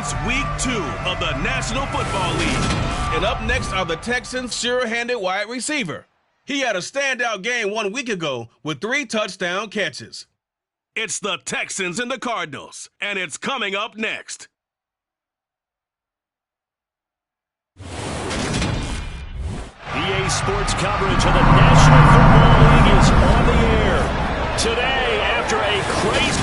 It's week 2 of the National Football League. And up next are the Texans' sure-handed wide receiver. He had a standout game 1 week ago with 3 touchdown catches. It's the Texans and the Cardinals, and it's coming up next. EA Sports coverage of the National Football League is on the air. Today, after a crazy...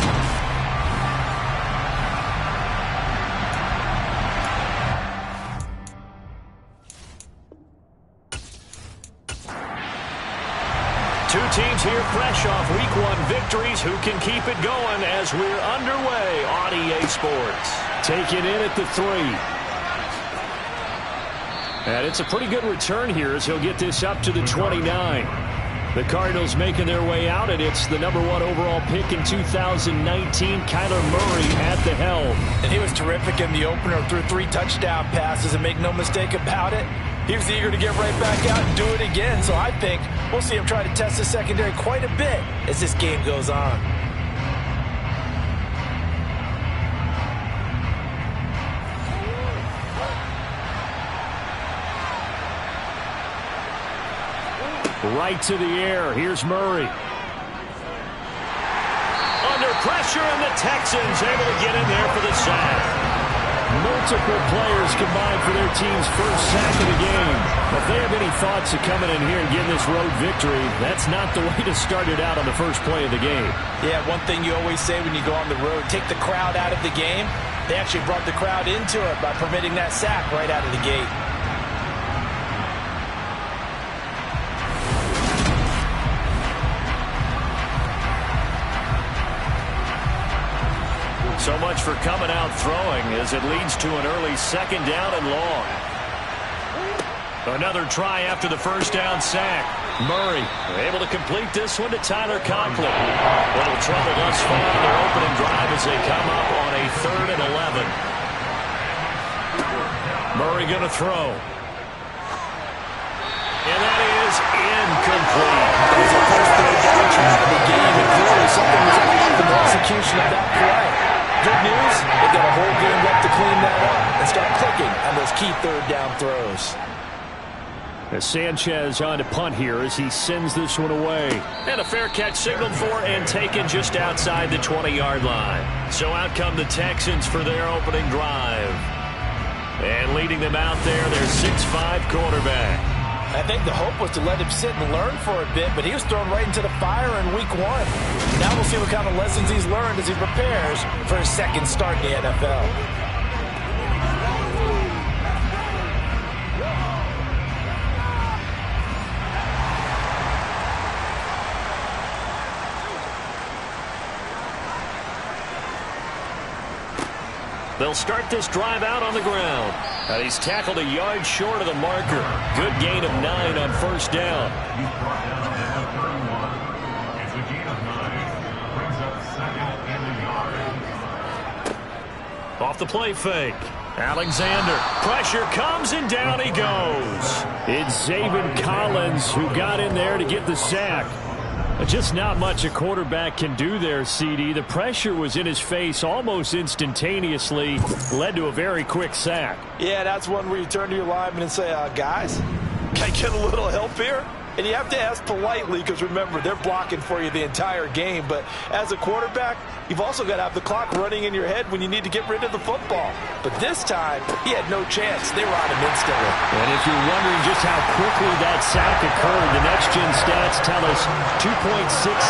Two teams here fresh off Week 1 victories. Who can keep it going as we're underway on EA Sports? Taking in at the 3. And it's a pretty good return here as he'll get this up to the 29. The Cardinals making their way out, and it's the number 1 overall pick in 2019, Kyler Murray at the helm. And he was terrific in the opener, threw 3 touchdown passes, and make no mistake about it, he was eager to get right back out and do it again. So I think we'll see him try to test the secondary quite a bit as this game goes on. Right to the air. Here's Murray. Under pressure, and the Texans able to get in there for the sack. Multiple players combined for their team's first sack of the game. If they have any thoughts of coming in here and getting this road victory, that's not the way to start it out on the first play of the game. Yeah, one thing you always say when you go on the road, take the crowd out of the game. They actually brought the crowd into it by permitting that sack right out of the gate. So much for coming out throwing as it leads to an early 2nd down and long. Another try after the first down sack. Murray able to complete this one to Tyler Conklin. Little trouble thus far on their opening drive as they come up on a 3rd and 11. Murray going to throw. And that is incomplete. That was the first third down try of the game, and clearly something was off in the execution of that play. Good news, they've got a whole game left to clean that up and start clicking on those key 3rd down throws. As Sanchez on to punt here as he sends this one away. And a fair catch signaled for and taken just outside the 20-yard line. So out come the Texans for their opening drive. And leading them out there, their 6'5" quarterback. I think the hope was to let him sit and learn for a bit, but he was thrown right into the fire in Week 1. Now we'll see what kind of lessons he's learned as he prepares for his 2nd start in the NFL. They'll start this drive out on the ground. And he's tackled a yard short of the marker. Good gain of 9 on 1st down. Off the play fake. Alexander. Pressure comes and down he goes. It's Zaven Collins who got in there to get the sack. Just not much a quarterback can do there, CD. The pressure was in his face almost instantaneously, led to a very quick sack. Yeah, that's one where you turn to your lineman and say, guys, can I get a little help here? And you have to ask politely because, remember, they're blocking for you the entire game. But as a quarterback, you've also got to have the clock running in your head when you need to get rid of the football. But this time, he had no chance. They were on him instantly. And if you're wondering just how quickly that sack occurred, the next-gen stats tell us 2.6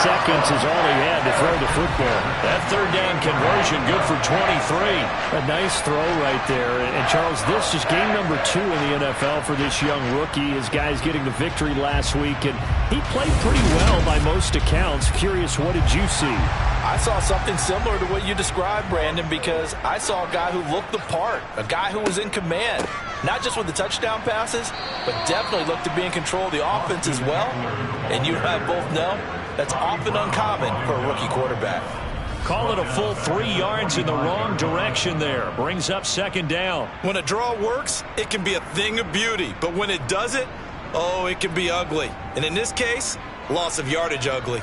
seconds is all he had to throw the football. That 3rd down conversion good for 23. A nice throw right there. And, Charles, this is game number 2 in the NFL for this young rookie. His guys getting the victory last week, and he played pretty well by most accounts. Curious, what did you see? I saw something similar to what you described, Brandon, because I saw a guy who looked the part, a guy who was in command, not just with the touchdown passes, but definitely looked to be in control of the offense as well. And you and I both know that's often uncommon for a rookie quarterback. Call it a full 3 yards in the wrong direction there. Brings up 2nd down. When a draw works, it can be a thing of beauty, but when it doesn't, oh, it can be ugly. And in this case, loss of yardage ugly.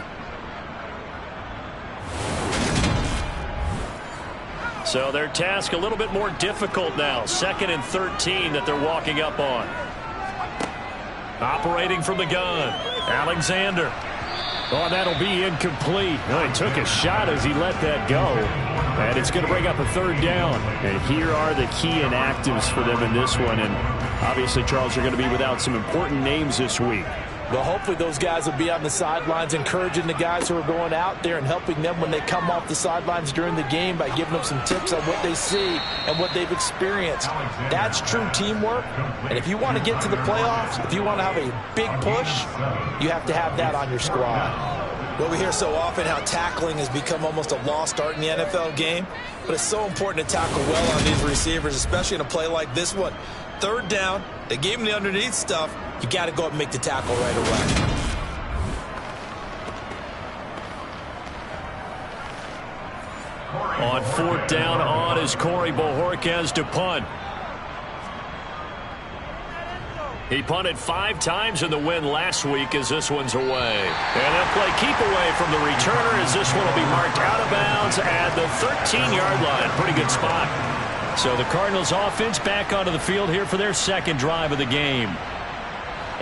So their task a little bit more difficult now. 2nd and 13 that they're walking up on. Operating from the gun, Alexander. Oh, that'll be incomplete. Oh, he took a shot as he let that go. And it's going to bring up a 3rd down. And here are the key inactives for them in this one. And obviously, Charles, you're going to be without some important names this week. Well, hopefully those guys will be on the sidelines encouraging the guys who are going out there and helping them when they come off the sidelines during the game by giving them some tips on what they see and what they've experienced. That's true teamwork. And if you want to get to the playoffs, if you want to have a big push, you have to have that on your squad. Well, we hear so often how tackling has become almost a lost art in the NFL game, but it's so important to tackle well on these receivers, especially in a play like this one. 3rd down, they gave him the underneath stuff. You got to go up and make the tackle right away. On 4th down on is Corey Bojorquez to punt. He punted 5 times in the win last week as this one's away. And they'll play keep away from the returner as this one will be marked out of bounds at the 13-yard line. Pretty good spot. So the Cardinals offense back onto the field here for their 2nd drive of the game.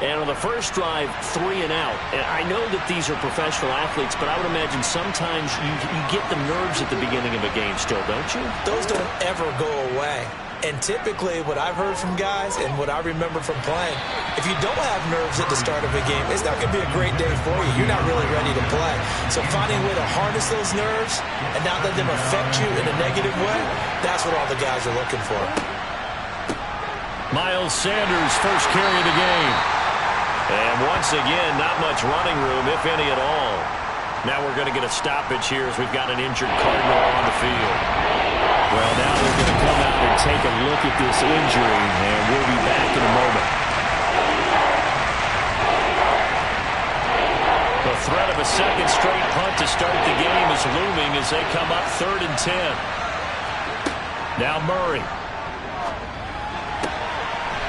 And on the first drive, 3 and out. And I know that these are professional athletes, but I would imagine sometimes you get the nerves at the beginning of a game still, don't you? Those don't ever go away. And typically what I've heard from guys and what I remember from playing, if you don't have nerves at the start of a game, it's not going to be a great day for you. You're not really ready to play. So finding a way to harness those nerves and not let them affect you in a negative way, that's what all the guys are looking for. Miles Sanders, first carry of the game. And once again, not much running room, if any at all. Now we're going to get a stoppage here as we've got an injured Cardinal on the field. Well, now they're going to come out and take a look at this injury, and we'll be back in a moment. The threat of a 2nd straight punt to start the game is looming as they come up 3rd and 10. Now Murray.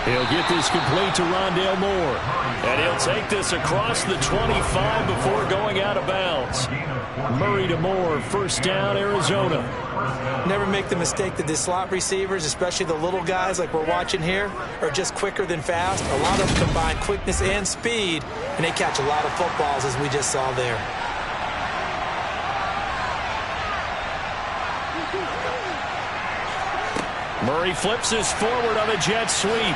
He'll get this complete to Rondale Moore. And he'll take this across the 25 before going out of bounds. Murray to Moore, 1st down, Arizona. Never make the mistake that the slot receivers, especially the little guys like we're watching here, are just quicker than fast. A lot of them combine quickness and speed, and they catch a lot of footballs, as we just saw there. Murray flips this forward on a jet sweep.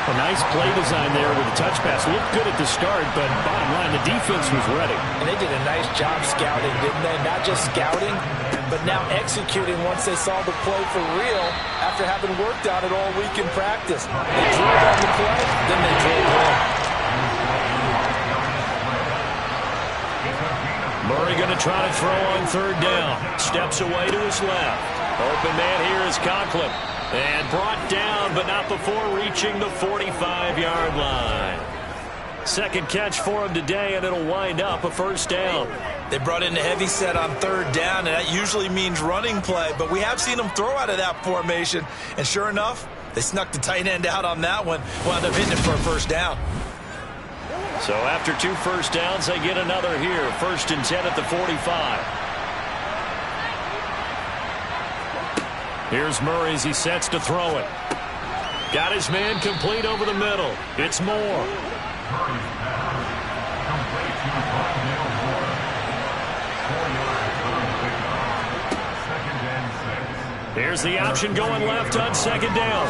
A nice play design there with the touch pass. Looked good at the start, but bottom line, the defense was ready. And they did a nice job scouting, didn't they? Not just scouting, but now executing once they saw the play for real after having worked on it all week in practice. They drilled on the play, then they drilled in. Murray going to try to throw on 3rd down. Steps away to his left. Open man here is Conklin. And brought down, but not before reaching the 45-yard line. 2nd catch for him today, and it'll wind up a 1st down. They brought in a heavy set on 3rd down, and that usually means running play. But we have seen them throw out of that formation. And sure enough, they snuck the tight end out on that one. Wound up hitting it for a 1st down. So after 2 first downs, they get another here. 1st and 10 at the 45. Here's Murray as he sets to throw it. Got his man complete over the middle. It's Moore. Here's the option going left on 2nd down.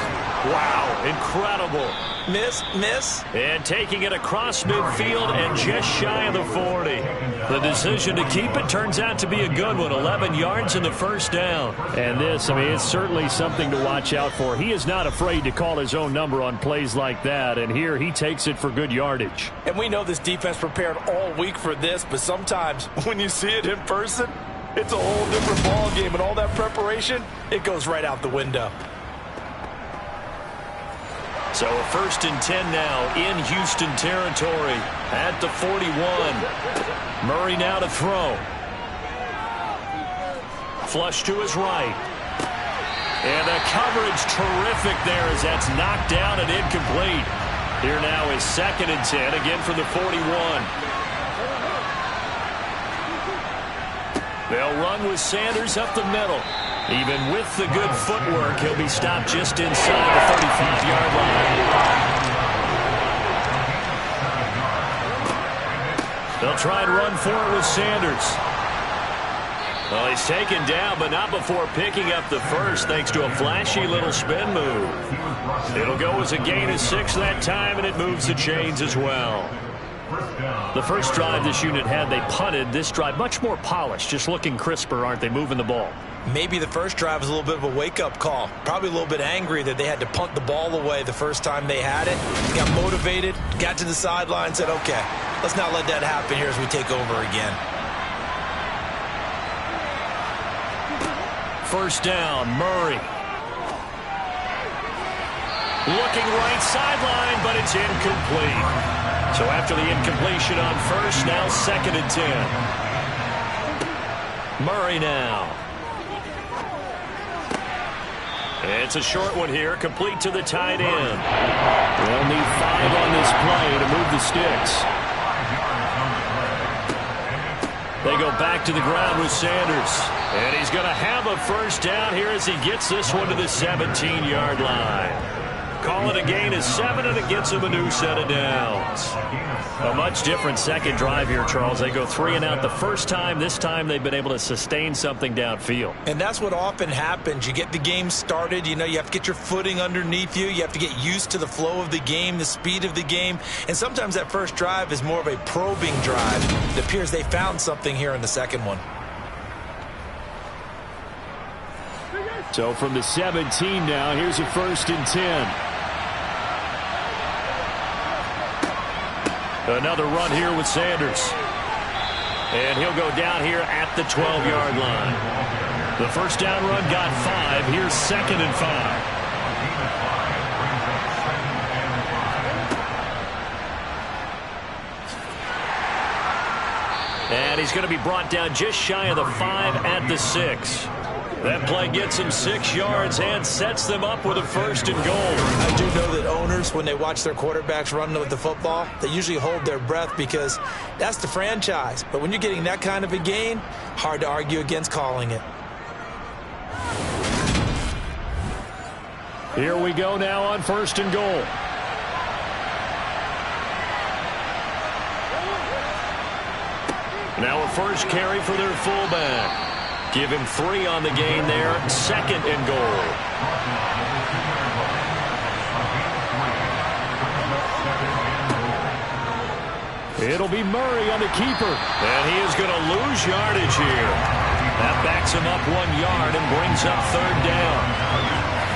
Wow, incredible. Miss. And taking it across midfield and just shy of the 40. The decision to keep it turns out to be a good one. 11 yards in the 1st down. And this, it's certainly something to watch out for. He is not afraid to call his own number on plays like that. And here he takes it for good yardage. And we know this defense prepared all week for this, but sometimes when you see it in person, it's a whole different ball game. And all that preparation, it goes right out the window. So a 1st and 10 now in Houston territory at the 41. Murray now to throw. Flush to his right. And the coverage terrific there as that's knocked down and incomplete. Here now is 2nd and 10 again for the 41. They'll run with Sanders up the middle. Even with the good footwork, he'll be stopped just inside the 35-yard line. They'll try and run for it with Sanders. Well, he's taken down, but not before picking up the first, thanks to a flashy little spin move. It'll go as a gain of 6 that time, and it moves the chains as well. The first drive this unit had, they punted. This drive, much more polished, just looking crisper, aren't they, moving the ball? Maybe the first drive was a little bit of a wake-up call. Probably a little bit angry that they had to punt the ball away the first time they had it. Got motivated, got to the sideline, said, okay, let's not let that happen here as we take over again. First down, Murray. Looking right sideline, but it's incomplete. So after the incompletion on first, now 2nd and 10. Murray now. It's a short one here, complete to the tight end. They'll need 5 on this play to move the sticks. They go back to the ground with Sanders. And he's going to have a first down here as he gets this one to the 17-yard line. Call it a gain of 7, and it gets him a new set of downs. A much different second drive here, Charles. They go 3 and out the first time. This time they've been able to sustain something downfield. And that's what often happens. You get the game started. You know, you have to get your footing underneath you. You have to get used to the flow of the game, the speed of the game. And sometimes that first drive is more of a probing drive. It appears they found something here in the second one. So from the 17 now, here's a 1st and 10. Another run here with Sanders. And he'll go down here at the 12-yard line. The first down run got 5. Here's 2nd and 5. And he's going to be brought down just shy of the 5 at the 6. That play gets him 6 yards and sets them up with a 1st and goal. I do know that owners, when they watch their quarterbacks run with the football, they usually hold their breath because that's the franchise. But when you're getting that kind of a gain, hard to argue against calling it. Here we go now on 1st and goal. Now a first carry for their fullback. Give him 3 on the gain there. 2nd and goal. It'll be Murray on the keeper. And he is going to lose yardage here. That backs him up 1 yard and brings up 3rd down.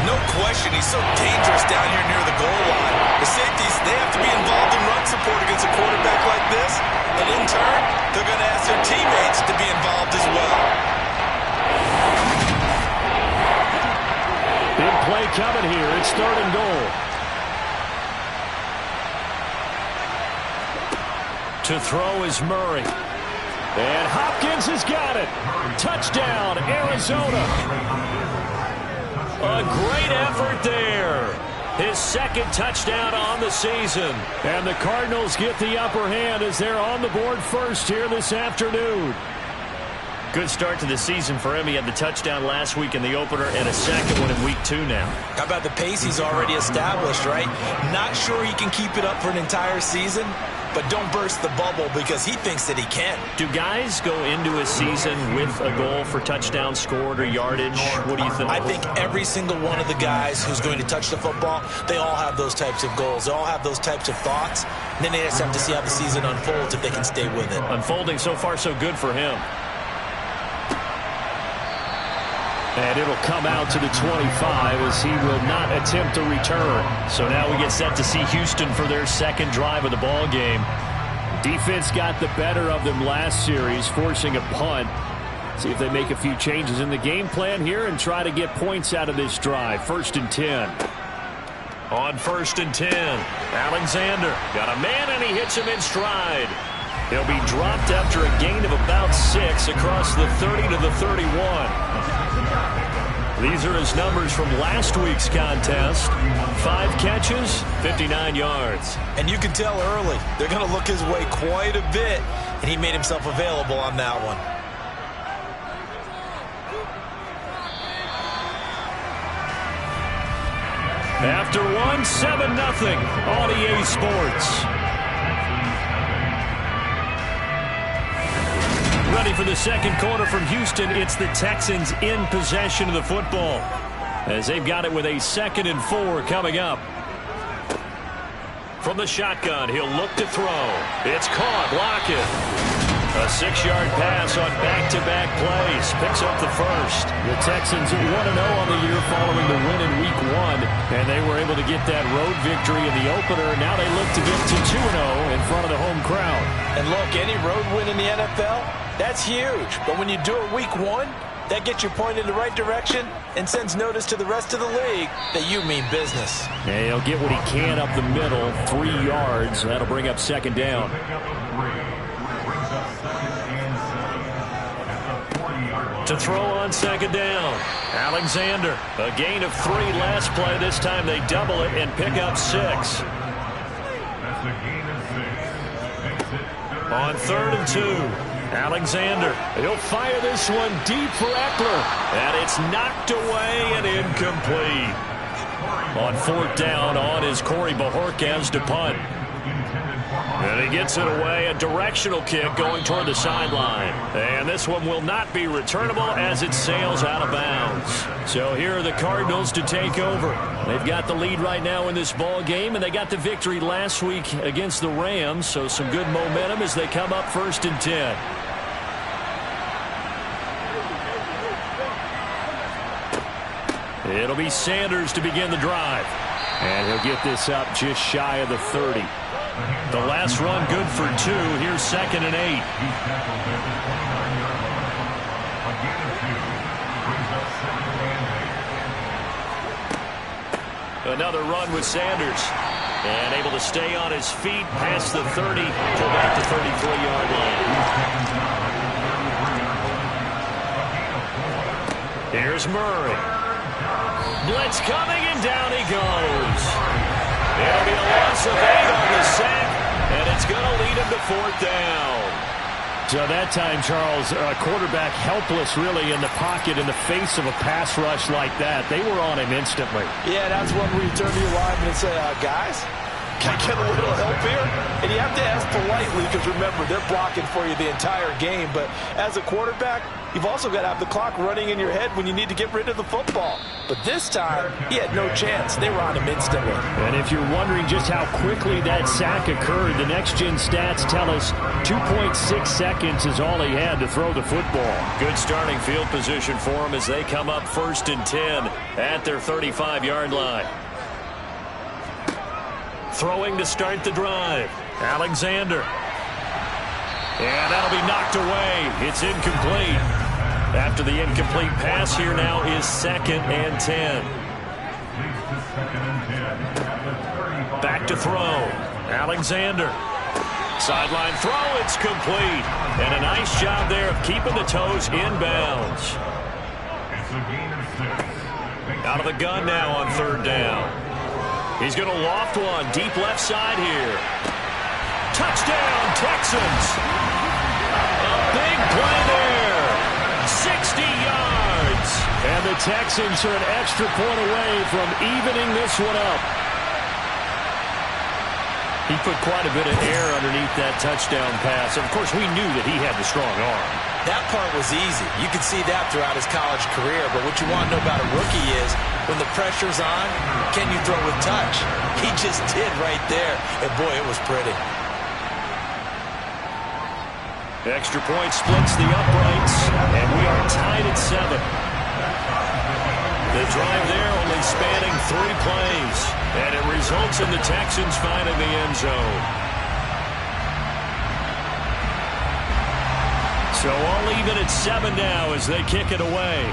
No question, he's so dangerous down here near the goal line. The safeties, they have to be involved in run support against a quarterback like this. And in turn, they're going to ask their teammates to be involved as well. Big play coming here. It's 3rd and goal. To throw is Murray. And Hopkins has got it. Touchdown, Arizona. A great effort there. His 2nd touchdown on the season. And the Cardinals get the upper hand as they're on the board first here this afternoon. Good start to the season for him. He had the touchdown last week in the opener and a second one in week 2 now. How about the pace he's already established, right? Not sure he can keep it up for an entire season, but don't burst the bubble because he thinks that he can. Do guys go into a season with a goal for touchdowns scored or yardage? What do you think? I think every single one of the guys who's going to touch the football, they all have those types of goals. They all have those types of thoughts. And then they just have to see how the season unfolds if they can stay with it. Unfolding so far so good for him. And it'll come out to the 25 as he will not attempt a return. So now we get set to see Houston for their 2nd drive of the ball game. Defense got the better of them last series, forcing a punt. See if they make a few changes in the game plan here and try to get points out of this drive. 1st and 10. On 1st and 10, Alexander got a man and he hits him in stride. He'll be dropped after a gain of about 6 across the 30 to the 31. These are his numbers from last week's contest. 5 catches, 59 yards. And you can tell early, they're going to look his way quite a bit, and he made himself available on that one. After one, 7-0 on EA Sports. Ready for the second quarter from Houston. It's the Texans in possession of the football, as they've got it with a 2nd and 4 coming up. From the shotgun, he'll look to throw. It's caught. Lockett. A 6-yard pass on back-to-back plays. Picks up the first. The Texans 1-0 on the year following the win in Week 1, and they were able to get that road victory in the opener. Now they look to get to 2-0 in front of the home crowd. And look, any road win in the NFL, that's huge. But when you do it Week 1, that gets you pointed in the right direction and sends notice to the rest of the league that you mean business. And he'll get what he can up the middle, 3 yards. That'll bring up 2nd down. To throw on 2nd down, Alexander. A gain of 3 last play. This time they double it and pick up 6. On 3rd and 2. Alexander, he'll fire this one deep for Eckler. And it's knocked away and incomplete. On 4th down, on is Corey Bojorquez to punt. And he gets it away, a directional kick going toward the sideline. And this one will not be returnable as it sails out of bounds. So here are the Cardinals to take over. They've got the lead right now in this ball game, and they got the victory last week against the Rams. So some good momentum as they come up 1st and 10. It'll be Sanders to begin the drive. And he'll get this up just shy of the 30. The last run good for 2. Here's 2nd and 8. Another run with Sanders. And able to stay on his feet past the 30 to about the 33-yard line. Here's Murray. Blitz coming, and down he goes. It'll be a loss of 8 on the sack, and it's going to lead him to 4th down. So that time, Charles, quarterback helpless really in the pocket in the face of a pass rush like that. They were on him instantly. Yeah, that's when we turn to your lineman and say, guys, can I get a little help here? And you have to ask politely because, remember, they're blocking for you the entire game. But as a quarterback, you've also got to have the clock running in your head when you need to get rid of the football. But this time, he had no chance. They were on him instantly. And if you're wondering just how quickly that sack occurred, the next-gen stats tell us 2.6 seconds is all he had to throw the football. Good starting field position for him as they come up 1st and 10 at their 35-yard line. Throwing to start the drive. Alexander. And that'll be knocked away. It's incomplete. After the incomplete pass, here now is 2nd and 10. Back to throw. Alexander. Sideline throw. It's complete. And a nice job there of keeping the toes inbounds. Out of the gun now on 3rd down. He's going to loft one deep left side here. Touchdown, Texans. A big play there. 60 yards. And the Texans are an extra point away from evening this one up. He put quite a bit of air underneath that touchdown pass. Of course, we knew that he had the strong arm. That part was easy. You could see that throughout his college career. But what you want to know about a rookie is when the pressure's on, can you throw with touch? He just did right there. And, boy, it was pretty. Extra point splits the uprights, and we are tied at 7. The drive there only spanning 3 plays, and it results in the Texans finding the end zone. So all even at 7 now as they kick it away.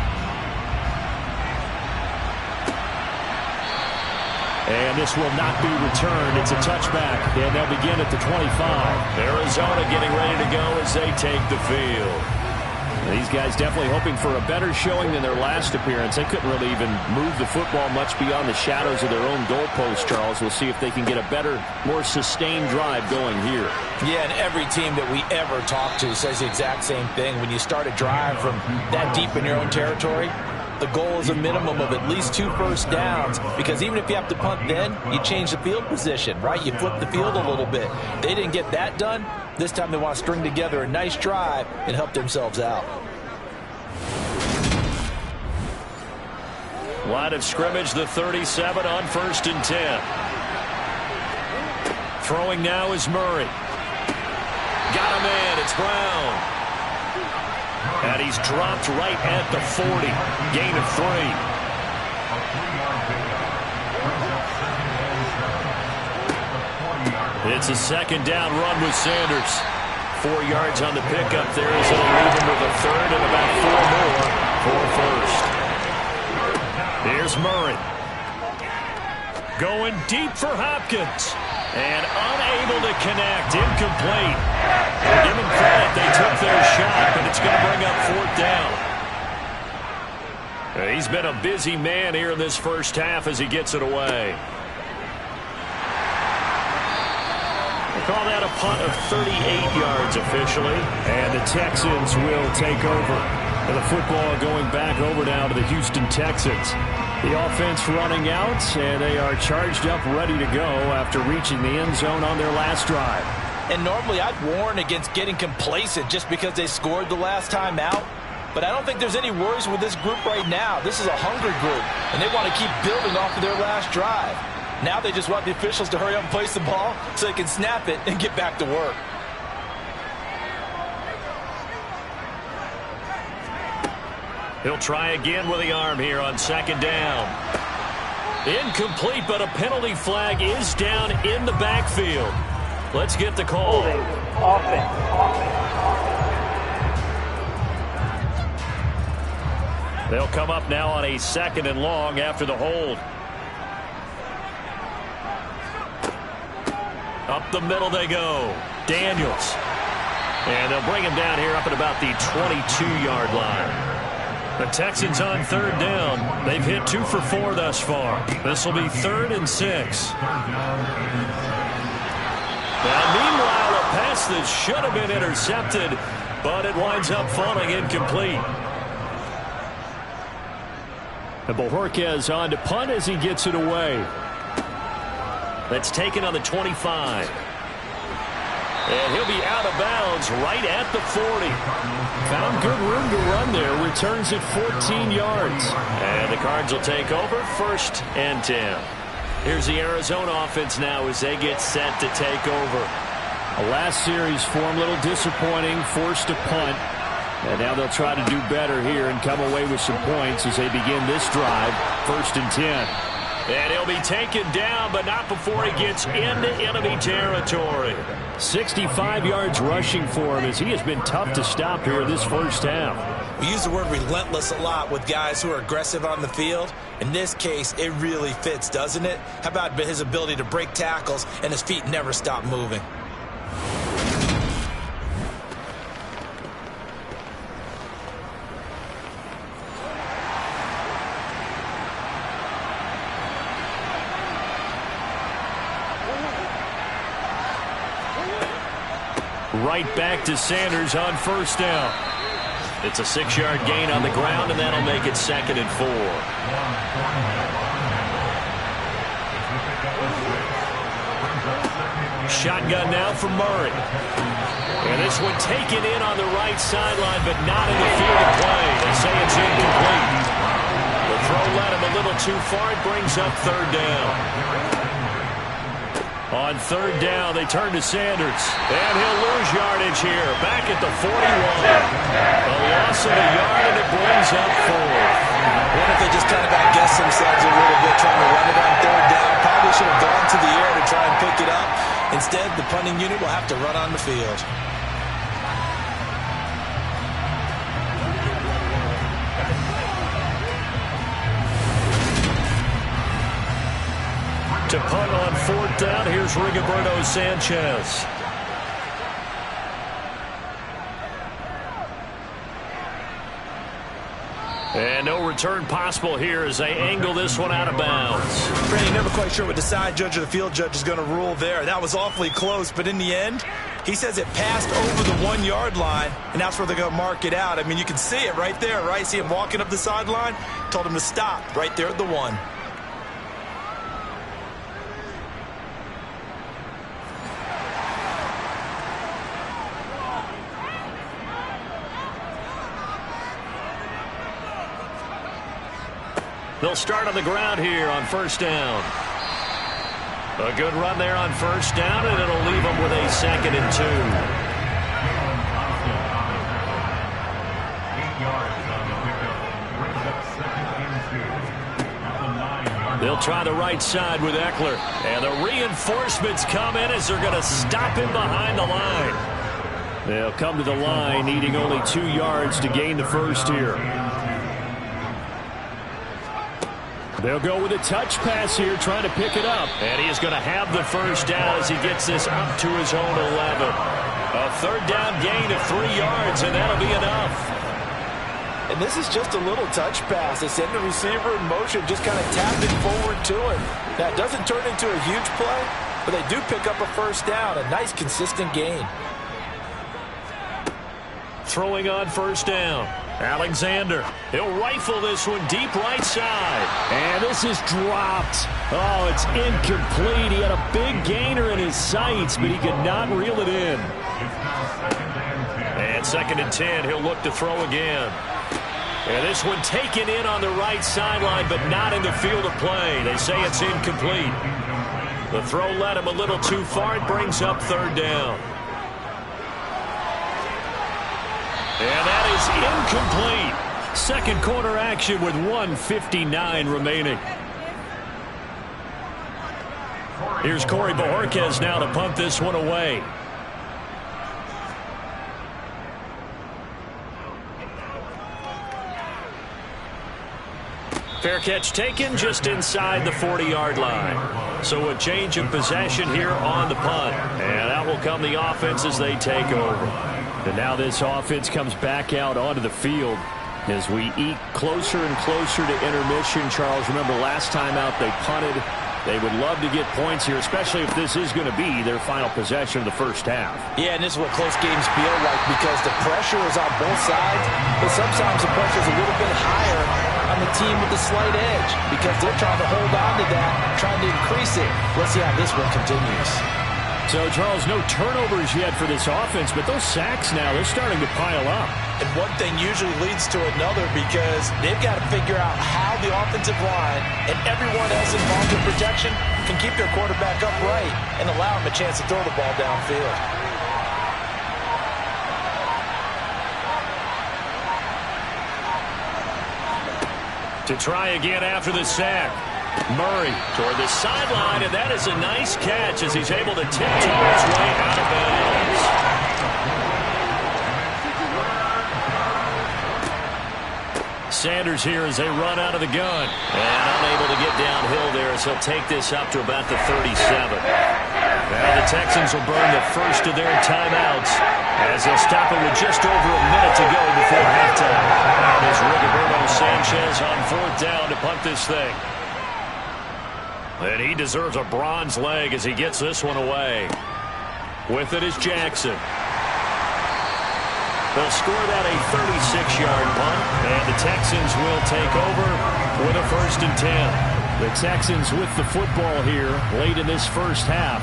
And this will not be returned. It's a touchback, and they'll begin at the 25. Arizona getting ready to go as they take the field. These guys definitely hoping for a better showing than their last appearance. They couldn't really even move the football much beyond the shadows of their own goalpost, Charles. We'll see if they can get a better, more sustained drive going here. Yeah, and every team that we ever talk to says the exact same thing. When you start a drive from that deep in your own territory, the goal is a minimum of at least 2 first downs, because even if you have to punt then, you change the field position, right? You flip the field a little bit. They didn't get that done. This time they want to string together a nice drive and help themselves out. Line of scrimmage, the 37 on 1st and 10. Throwing now is Murray. Got a man, it's Brown. And he's dropped right at the 40. Gain of 3. It's a 2nd down run with Sanders. 4 yards on the pickup there as it'll leave him with a 3rd and about 4 more for 1st. Here's Murray. Going deep for Hopkins. And unable to connect. Incomplete. Give them credit. They took their shot, but it's going to bring up 4th down. He's been a busy man here in this first half as he gets it away. We'll call that a punt of 38 yards officially. And the Texans will take over. And the football going back over now to the Houston Texans. The offense running out, and they are charged up, ready to go after reaching the end zone on their last drive. And normally I'd warn against getting complacent just because they scored the last time out. But I don't think there's any worries with this group right now. This is a hungry group, and they want to keep building off of their last drive. Now they just want the officials to hurry up and place the ball so they can snap it and get back to work. He'll try again with the arm here on 2nd down. Incomplete, but a penalty flag is down in the backfield. Let's get the call. They'll come up now on a 2nd and long after the hold. Up the middle they go. Daniels. And they'll bring him down here up at about the 22-yard line. The Texans on 3rd down. They've hit 2 for 4 thus far. This will be 3rd and 6. Now, meanwhile, a pass that should have been intercepted, but it winds up falling incomplete. And Bojorquez on to punt as he gets it away. That's taken on the 25. And he'll be out of bounds right at the 40. Found good room to run there. Returns at 14 yards. And the Cards will take over 1st and 10. Here's the Arizona offense now as they get set to take over. A last series form, a little disappointing, forced to punt. And now they'll try to do better here and come away with some points as they begin this drive. 1st and 10. And he'll be taken down, but not before he gets into enemy territory. 65 yards rushing for him as he has been tough to stop here this first half. We use the word relentless a lot with guys who are aggressive on the field. In this case, it really fits, doesn't it? How about his ability to break tackles and his feet never stop moving? Right back to Sanders on 1st down. It's a 6-yard gain on the ground, and that'll make it 2nd and 4. Shotgun now for Murray. And this one taken in on the right sideline, but not in the field of play. They say it's incomplete. The throw led him a little too far. It brings up 3rd down. On 3rd down, they turn to Sanders. And he'll lose yardage here. Back at the 41. A loss of a yard, and it brings up 4. What if they just kind of outguessed themselves a little bit trying to run it on 3rd down? Probably should have gone to the air to try and pick it up. Instead, the punting unit will have to run on the field. To punt on 4th down, here's Rigoberto Sanchez. And no return possible here as they angle this one out of bounds. Brady, never quite sure what the side judge or the field judge is going to rule there. That was awfully close, but in the end, He says it passed over the 1-yard line, and that's where they're going to mark it out. I mean, you can see it right there, right? See him walking up the sideline? Told him to stop right there at the 1. They'll start on the ground here on first down. A good run there on first down, and it'll leave them with a 2nd and 2. They'll try the right side with Eckler. And the reinforcements come in as they're going to stop him behind the line. They'll come to the line needing only 2 yards to gain the first here. They'll go with a touch pass here, trying to pick it up. And he is going to have the first down as he gets this up to his own 11. A 3rd down gain of 3 yards, and that'll be enough. And this is just a little touch pass. They send the receiver in motion, just kind of tap it forward to him. That doesn't turn into a huge play, but they do pick up a first down. A nice, consistent gain. Throwing on first down. Alexander, he'll rifle this one deep right side. And this is dropped. Oh, it's incomplete. He had a big gainer in his sights, but he could not reel it in. And 2nd and 10, he'll look to throw again. And this one taken in on the right sideline, but not in the field of play. They say it's incomplete. The throw led him a little too far. It brings up 3rd down. And that is incomplete. 2nd quarter action with 1:59 remaining. Here's Corey Bojorquez now to punt this one away. Fair catch taken just inside the 40-yard line. So a change of possession here on the punt. And out will come the offense as they take over. And now this offense comes back out onto the field as we eke closer and closer to intermission. Charles, remember last time out they punted. They would love to get points here, especially if this is going to be their final possession of the first half. Yeah, and this is what close games feel like because the pressure is on both sides, but sometimes the pressure is a little bit higher on the team with the slight edge because they're trying to hold on to that, trying to increase it. Let's see how this one continues. So, Charles, no turnovers yet for this offense, but those sacks now, they're starting to pile up. And one thing usually leads to another because they've got to figure out how the offensive line and everyone else involved in protection can keep their quarterback upright and allow him a chance to throw the ball downfield. To try again after the sack. Murray toward the sideline, and that is a nice catch as he's able to tiptoe his way out of bounds. Sanders here as they run out of the gun. And unable to get downhill there as he'll take this up to about the 37. Now the Texans will burn the first of their timeouts as they'll stop it with just over a minute to go before halftime. There's Rigoberto Sanchez on 4th down to punt this thing. And he deserves a bronze leg as he gets this one away. With it is Jackson. They'll score that a 36-yard punt, and the Texans will take over with a 1st and 10. The Texans with the football here late in this first half.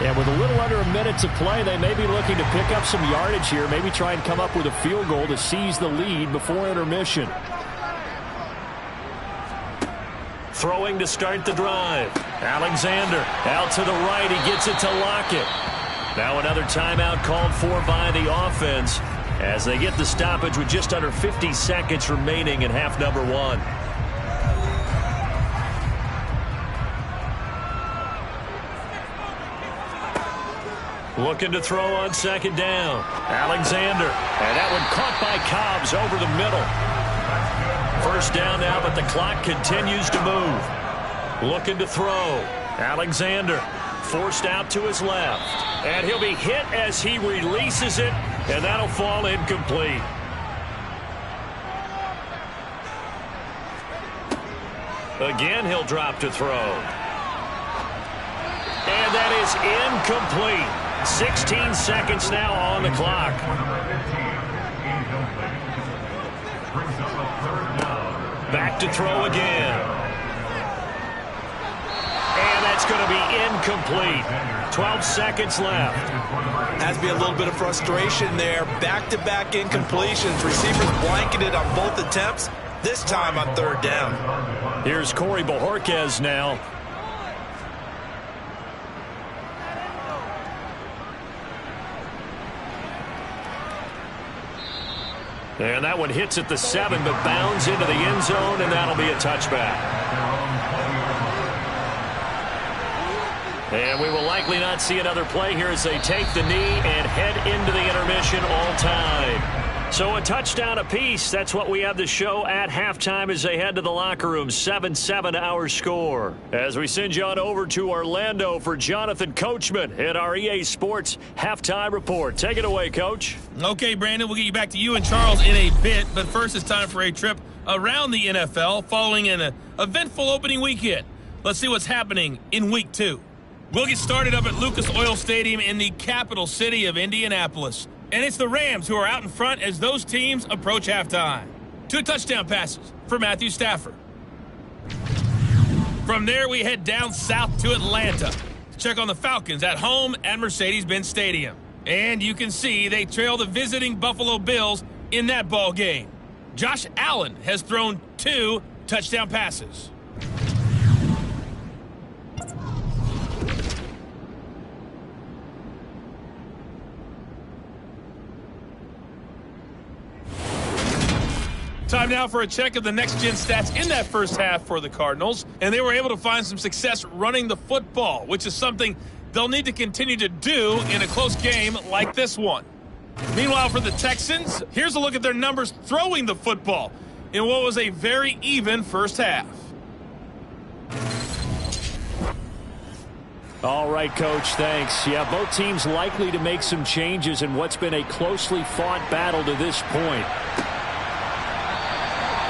And with a little under a minute to play, they may be looking to pick up some yardage here, maybe try and come up with a field goal to seize the lead before intermission. Throwing to start the drive. Alexander out to the right. He gets it to Lockett. Now another timeout called for by the offense as they get the stoppage with just under 50 seconds remaining in half number 1. Looking to throw on 2nd down. Alexander. And that one caught by Cobbs over the middle. 1st down now, but the clock continues to move. Looking to throw. Alexander forced out to his left. And he'll be hit as he releases it, and that'll fall incomplete. Again, he'll drop to throw. And that is incomplete. 16 seconds now on the clock. Back to throw again. And that's going to be incomplete. 12 seconds left. Has to be a little bit of frustration there. Back-to-back incompletions. Receivers blanketed on both attempts, this time on third down. Here's Corey Bojorquez now. And that one hits at the 7, but bounds into the end zone, and that'll be a touchback. And we will likely not see another play here as they take the knee and head into the intermission all time. So a touchdown apiece. That's what we have to show at halftime as they head to the locker room. 7-7 our score. As we send you on over to Orlando for Jonathan Coachman at our EA Sports Halftime Report. Take it away, Coach. Okay, Brandon, we'll get you back to you and Charles in a bit. But first, it's time for a trip around the NFL following an eventful opening weekend. Let's see what's happening in Week 2. We'll get started up at Lucas Oil Stadium in the capital city of Indianapolis. And it's the Rams who are out in front as those teams approach halftime. 2 touchdown passes for Matthew Stafford. From there, we head down south to Atlanta to check on the Falcons at home at Mercedes-Benz Stadium. And you can see they trail the visiting Buffalo Bills in that ball game. Josh Allen has thrown 2 touchdown passes. Time now for a check of the next-gen stats in that first half for the Cardinals. And they were able to find some success running the football, which is something they'll need to continue to do in a close game like this one. Meanwhile, for the Texans, here's a look at their numbers throwing the football in what was a very even first half. All right, Coach, thanks. Yeah, both teams likely to make some changes in what's been a closely fought battle to this point.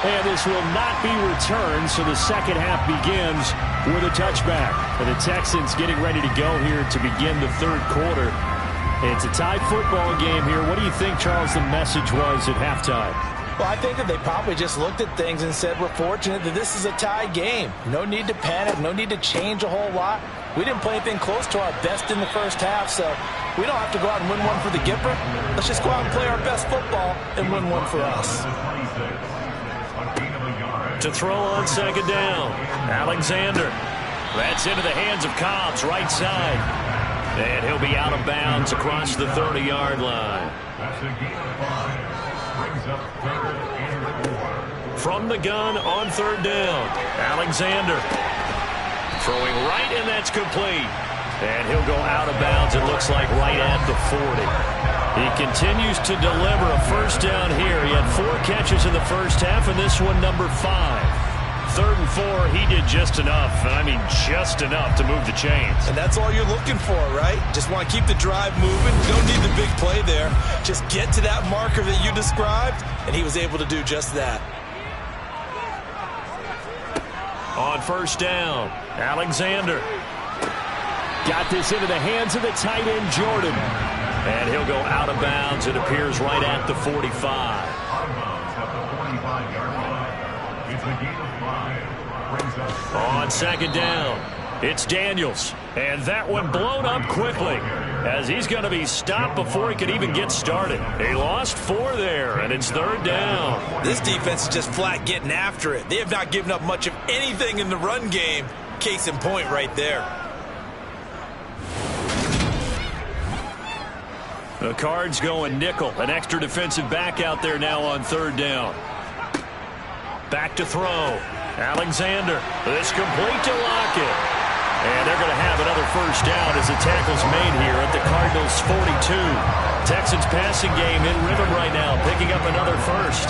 And this will not be returned, so the second half begins with a touchback. And the Texans getting ready to go here to begin the third quarter. It's a tie football game here. What do you think, Charles, the message was at halftime? Well, I think that they probably just looked at things and said, we're fortunate that this is a tie game. No need to panic, no need to change a whole lot. We didn't play anything close to our best in the first half, so we don't have to go out and win one for the Gipper. Let's just go out and play our best football and win one for us. To throw on second down, Alexander. That's into the hands of Cobbs, right side. And he'll be out of bounds across the 30-yard line. From the gun on third down, Alexander. Throwing right, and that's complete. And he'll go out of bounds, it looks like, right at the 40. He continues to deliver a first down here. He had 4 catches in the first half, and this one number 5. Third and 4, he did just enough, and I mean just enough to move the chains. And that's all you're looking for, right? Just want to keep the drive moving. You don't need the big play there. Just get to that marker that you described, and he was able to do just that. On first down, Alexander. Got this into the hands of the tight end, Jordan. And he'll go out of bounds. It appears right at the 45. On second down, it's Daniels. And that one blown up quickly as he's going to be stopped before he could even get started. He lost 4 there, and it's third down. This defense is just flat getting after it. They have not given up much of anything in the run game. Case in point right there. The Cards going nickel. An extra defensive back out there now on third down. Back to throw. Alexander. This complete to Lockett. And they're going to have another first down as the tackle's made here at the Cardinals' 42. Texans passing game in rhythm right now, picking up another first.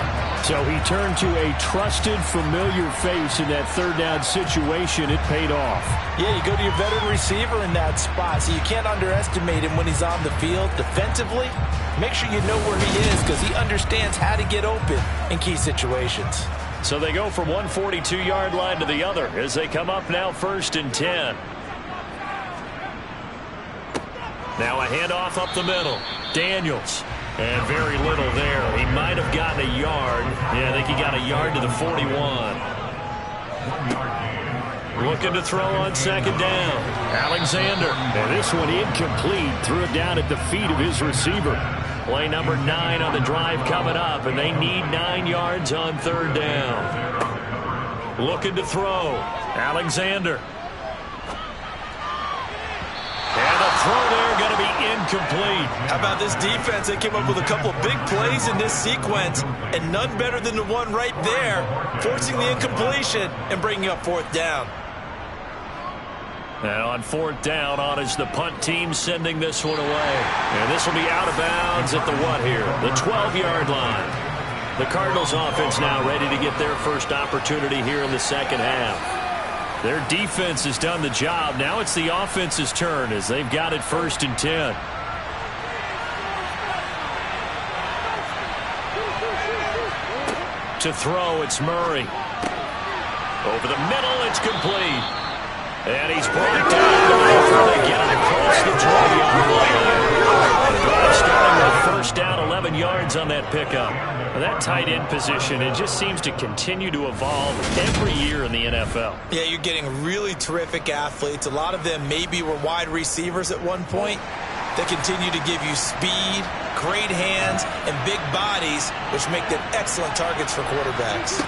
So he turned to a trusted, familiar face in that third down situation. It paid off. Yeah, you go to your veteran receiver in that spot, so you can't underestimate him when he's on the field. Defensively, make sure you know where he is because he understands how to get open in key situations. So they go from one 42-yard line to the other as they come up now 1st and 10. Now a handoff up the middle. Daniels. And very little there. He might have gotten a yard. Yeah, I think he got a yard to the 41. Looking to throw on second down. Alexander. And this one incomplete. Threw it down at the feet of his receiver. Play number 9 on the drive coming up, and they need 9 yards on third down. Looking to throw. Alexander. And the throw there going to be incomplete. How about this defense? They came up with a couple of big plays in this sequence, and none better than the one right there, forcing the incompletion and bringing up fourth down. And on fourth down, on is the punt team sending this one away. And this will be out of bounds at the what here? The 12-yard line. The Cardinals offense now ready to get their first opportunity here in the second half. Their defense has done the job. Now it's the offense's turn as they've got it 1st and 10. To throw, it's Murray. Over the middle, it's complete. And he's brought down before they get it across the 12-yard line. Starting with first down, 11 yards on that pickup. That tight end position, it just seems to continue to evolve every year in the NFL. Yeah, you're getting really terrific athletes. A lot of them maybe were wide receivers at one point. They continue to give you speed, great hands, and big bodies, which make them excellent targets for quarterbacks.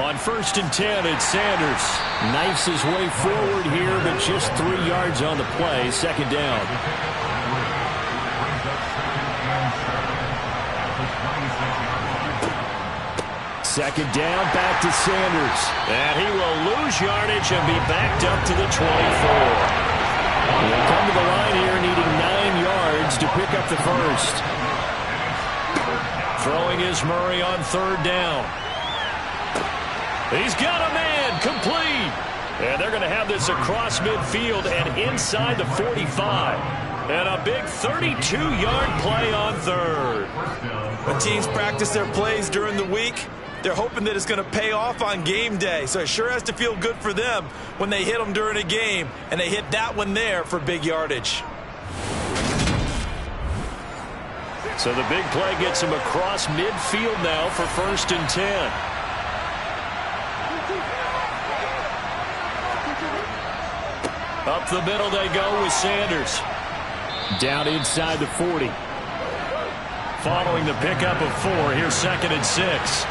On 1st and 10, it's Sanders. Knifes his way forward here, but just 3 yards on the play. Second down. Second down, back to Sanders. And he will lose yardage and be backed up to the 24. He'll come to the line here needing 9 yards to pick up the first. Throwing is Murray on third down. He's got a man, complete. And they're going to have this across midfield and inside the 45. And a big 32-yard play on third. When teams practice their plays during the week, they're hoping that it's going to pay off on game day. So it sure has to feel good for them when they hit them during a game. And they hit that one there for big yardage. So the big play gets him across midfield now for 1st and 10. Up the middle they go with Sanders. Down inside the 40. Following the pickup of 4, here's 2nd and 6.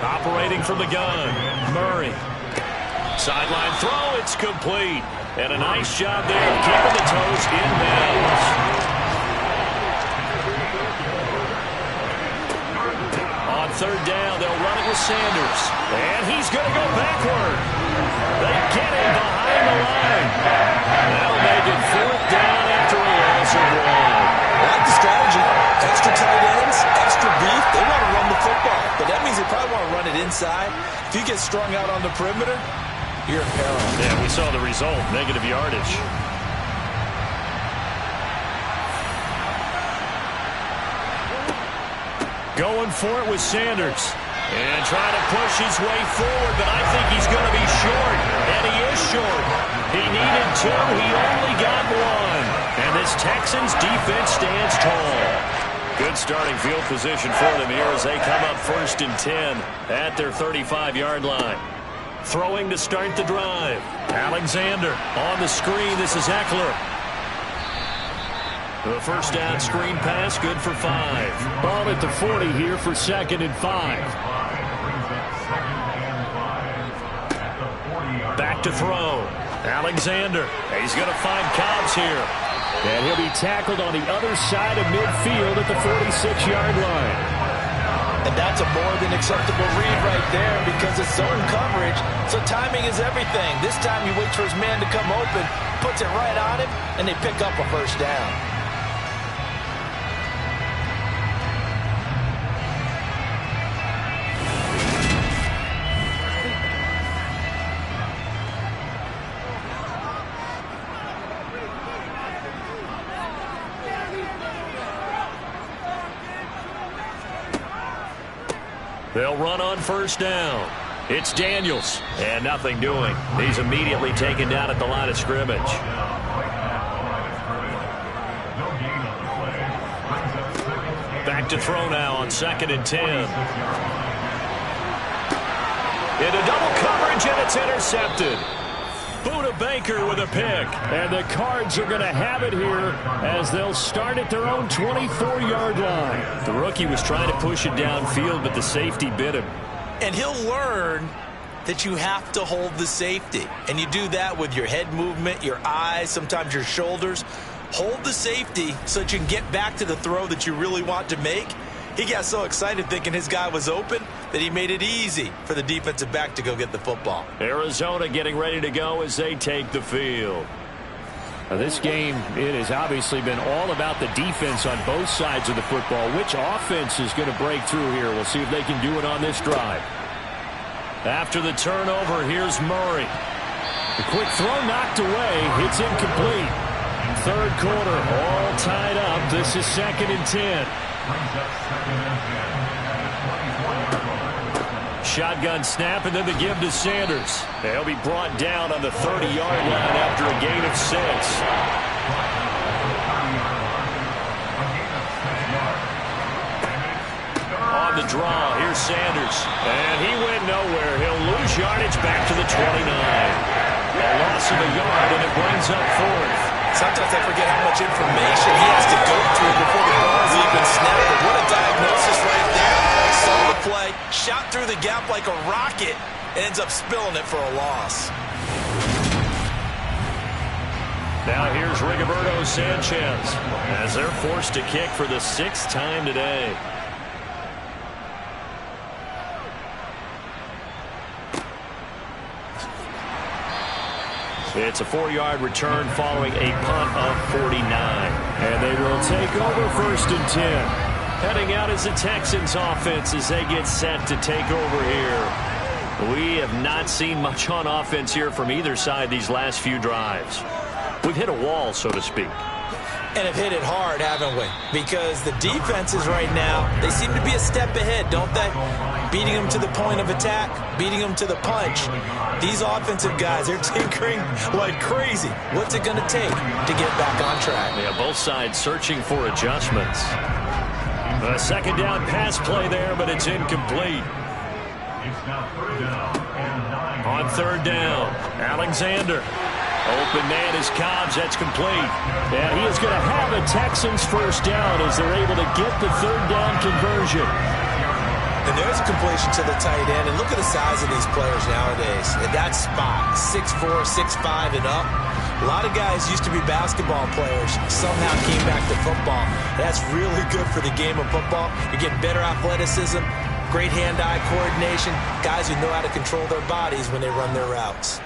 Operating from the gun, Murray. Sideline throw, it's complete. And a nice job there of keeping the toes inbounds. On third down, they'll run it with Sanders. And he's going to go backward. They get him behind the line. That'll make it fourth down after a loss of 1. I like the strategy. Extra tight ends, extra beef. They want to run the football. But that means they probably want to run it inside. If you get strung out on the perimeter, you're in peril. Yeah, we saw the result. Negative yardage. Going for it with Sanders. And trying to push his way forward, but I think he's going to be short. And he is short. He needed 2. He only got 1. And this Texans defense stands tall. Good starting field position for them here as they come up 1st and 10 at their 35-yard line. Throwing to start the drive. Alexander on the screen. This is Eckler. The first down screen pass, good for 5. Ball at the 40 here for 2nd and 5. Back to throw. Alexander. He's going to find Cobbs here. And he'll be tackled on the other side of midfield at the 46-yard line. And that's a more than acceptable read right there because it's zone coverage, so timing is everything. This time he waits for his man to come open, puts it right on him, and they pick up a first down. They'll run on first down. It's Daniels, and nothing doing. He's immediately taken down at the line of scrimmage. Back to throw now on 2nd and 10. Into double coverage, and it's intercepted. Buda Baker with a pick. And the Cards are going to have it here as they'll start at their own 24-yard line. The rookie was trying to push it downfield, but the safety bit him. And he'll learn that you have to hold the safety. And you do that with your head movement, your eyes, sometimes your shoulders. Hold the safety so that you can get back to the throw that you really want to make. He got so excited thinking his guy was open that he made it easy for the defensive back to go get the football. Arizona getting ready to go as they take the field. Now this game, it has obviously been all about the defense on both sides of the football. Which offense is going to break through here? We'll see if they can do it on this drive. After the turnover, here's Murray. The quick throw knocked away. It's incomplete. Third quarter, all tied up. This is 2nd and 10. Shotgun snap, and then the give to Sanders. They'll be brought down on the 30-yard line after a gain of 6. On the draw, here's Sanders. And he went nowhere. He'll lose yardage back to the 29. A loss of a yard, and it brings up 4th. Sometimes I forget how much information he has to go through before the ball is even snapped. But what a diagnosis right there. Saw the play, shot through the gap like a rocket, and ends up spilling it for a loss. Now here's Rigoberto Sanchez as they're forced to kick for the 6th time today. It's a 4-yard return following a punt of 49. And they will take over 1st and 10. Heading out is the Texans offense as they get set to take over here. We have not seen much on offense here from either side these last few drives. We've hit a wall, so to speak. And have hit it hard, haven't we? Because the defenses right now, they seem to be a step ahead, don't they? Beating them to the point of attack, beating them to the punch. These offensive guys, they're tinkering like crazy. What's it going to take to get back on track? Yeah, both sides searching for adjustments. A 2nd down pass play there, but it's incomplete. On 3rd down, Alexander. Open man is Cobbs. That's complete. And he is going to have a Texans 1st down as they're able to get the 3rd down conversion. And there's a completion to the tight end. And look at the size of these players nowadays. At that spot, 6'4", 6'5", and up. A lot of guys used to be basketball players. Somehow came back to football. That's really good for the game of football. You're getting better athleticism, great hand-eye coordination, guys who know how to control their bodies when they run their routes.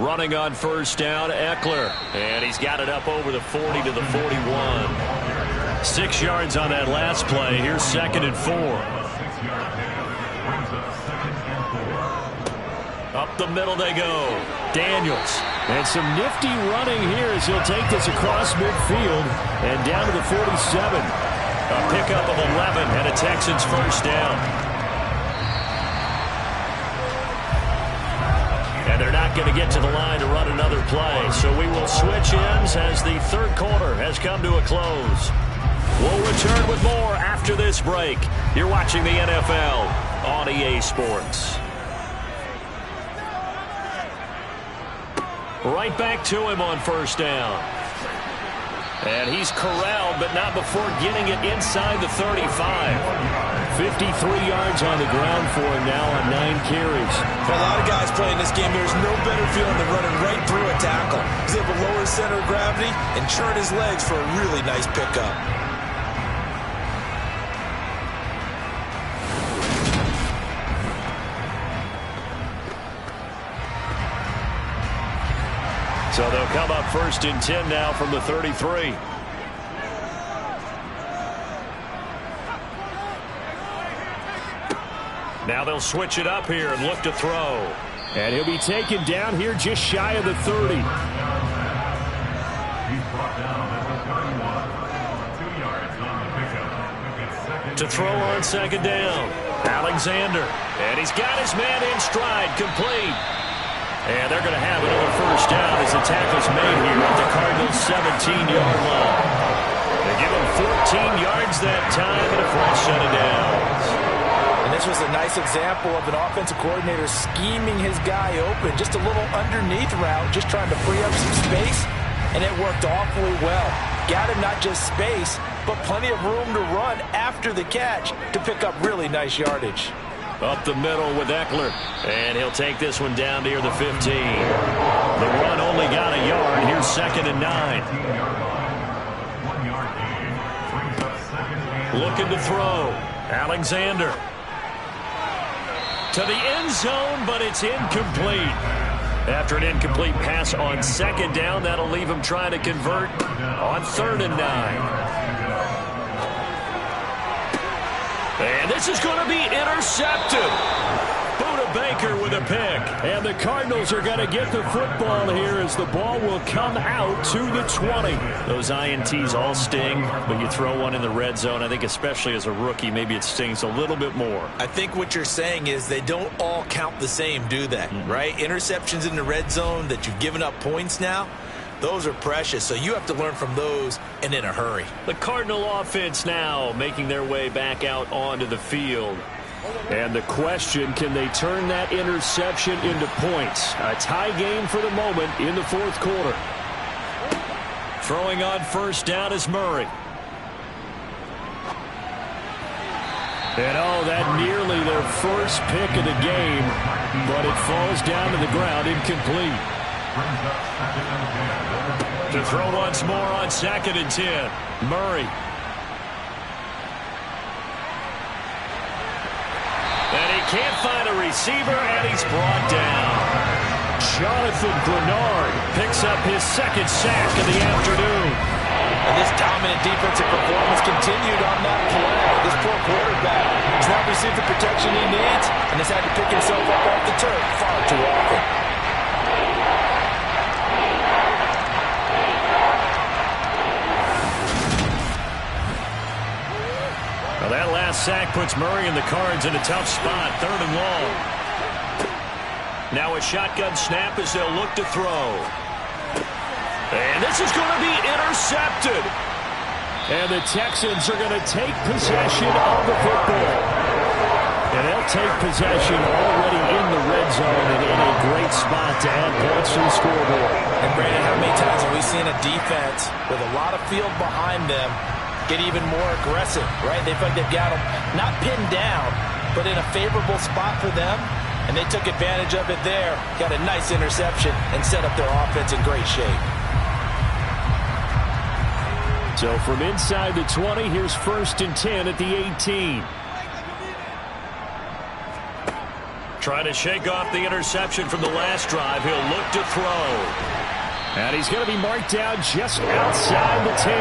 Running on 1st down, Eckler. And he's got it up over the 40 to the 41. 6 yards on that last play. Here's 2nd and 4. Up the middle they go. Daniels. And some nifty running here as he'll take this across midfield and down to the 47. A pickup of 11 and a Texans 1st down. And they're not going to get to the line to run another play. So we will switch ends as the 3rd quarter has come to a close. We'll return with more after this break. You're watching the NFL on EA Sports. Right back to him on 1st down. And he's corralled, but not before getting it inside the 35. 53 yards on the ground for him now on 9 carries. For a lot of guys playing this game, there's no better feeling than running right through a tackle. He's able to lower his center of gravity and churn his legs for a really nice pickup. So they'll come up 1st and 10 now from the 33. Now they'll switch it up here and look to throw. And he'll be taken down here just shy of the 30. To throw on 2nd down. Alexander. And he's got his man in stride, complete. And they're going to have another first down as the tackle's made here at the Cardinals' 17-yard line. They give him 14 yards that time and a fresh set of downs. And this was a nice example of an offensive coordinator scheming his guy open. Just a little underneath route, just trying to free up some space, and it worked awfully well. Got him not just space, but plenty of room to run after the catch to pick up really nice yardage. Up the middle with Eckler, and he'll take this one down near the 15. The run only got a yard. Here's 2nd and 9. Looking to throw. Alexander. To the end zone, but it's incomplete. After an incomplete pass on 2nd down, that'll leave him trying to convert on 3rd and 9. And this is going to be intercepted. Buda Baker with a pick. And the Cardinals are going to get the football here as the ball will come out to the 20. Those INTs all sting, but you throw one in the red zone. I think especially as a rookie, maybe it stings a little bit more. I think what you're saying is they don't all count the same, do they? Right? Interceptions in the red zone that you've given up points now, those are precious, so you have to learn from those and in a hurry. The Cardinal offense now making their way back out onto the field. And the question, can they turn that interception into points? A tie game for the moment in the 4th quarter. Throwing on 1st down is Murray. And that nearly their first pick of the game, but it falls down to the ground incomplete. To throw once more on 2nd and 10. Murray. And he can't find a receiver, and he's brought down. Jonathan Bernard picks up his 2nd sack of the afternoon. And this dominant defensive performance continued on that play. This poor quarterback has not received the protection he needs and has had to pick himself up off the turf far too often. Well, that last sack puts Murray and the Cards in a tough spot, 3rd and long. Now a shotgun snap as they'll look to throw. And this is going to be intercepted. And the Texans are going to take possession of the football. And they'll take possession already in the red zone and in a great spot to add points to the scoreboard. And Brandon, how many times have we seen a defense with a lot of field behind them get even more aggressive, right? They feel like they've got them not pinned down, but in a favorable spot for them, and they took advantage of it there, got a nice interception, and set up their offense in great shape. So from inside the 20, here's 1st and 10 at the 18. Trying to shake off the interception from the last drive. He'll look to throw. And he's going to be marked down just outside the 10.